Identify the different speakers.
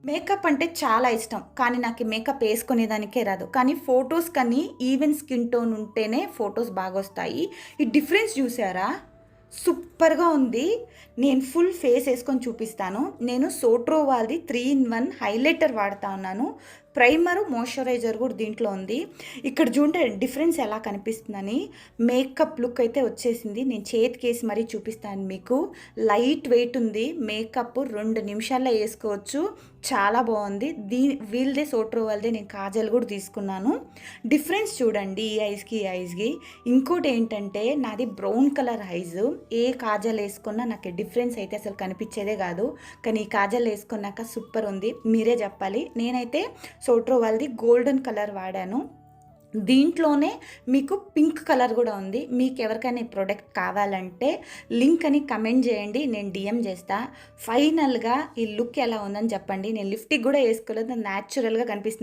Speaker 1: Makeup అంటే చాలా ఇష్టం. కానీ నాకు ఈ మేకప్ యేసుకునేదానికే రాదు. కానీ ఫోటోస్ కానీ ఈవెన్ స్కిన్ టోన్ ఉంటేనే ఫోటోస్ బాగొస్తాయి. ఈ డిఫరెన్స్ జూసారా? సూపర్‌గా ఉంది. నేను ఫుల్ ఫేస్ యేసుకొని చూపిస్తాను. నేను సోట్రో వాళ్ళది 3 ఇన్ 1 హైలైటర్ వాడతా ఉన్నాను. ప్రైమరు, మాయిశ్చరైజర్ గూడా దీంట్లో ఉంది. ఇక్కడ చూడండి డిఫరెన్స్ ఎలా కనిపిస్తుందని. మేకప్ లుక్ అయితే వచ్చేసింది. నేను చేతికేసి మరీ చూపిస్తాను మీకు. లైట్ వెయిట్ ఉంది. మేకప్ 2 నిమిషాల్లో యేసుకోవచ్చు. చాలా బాగుంది. వీళ్ళదే సోట్రో వాళ్ళదే నేను కాజల్ కూడా తీసుకున్నాను. డిఫరెన్స్ చూడండి ఈ ఐస్కి ఈ ఐస్కి. ఇంకోటి ఏంటంటే నాది బ్రౌన్ కలర్ ఐజ్. ఏ కాజల్ వేసుకున్నా నాకు డిఫరెన్స్ అయితే అసలు కనిపించేదే కాదు. కానీ ఈ కాజల్ వేసుకున్నాక సూపర్ ఉంది. మీరే చెప్పాలి. నేనైతే సోట్రో వాళ్ళది గోల్డెన్ కలర్ వాడాను. దీంట్లోనే మీకు పింక్ కలర్ కూడా ఉంది. మీకు ఎవరికైనా ఈ ప్రోడక్ట్ కావాలంటే లింక్ అని కమెంట్ చేయండి, నేను డిఎం చేస్తా. ఫైనల్గా ఈ లుక్ ఎలా ఉందని చెప్పండి. నేను లిప్స్టిక్ కూడా వేసుకోలేదు, న్యాచురల్గా కనిపిస్తుంది.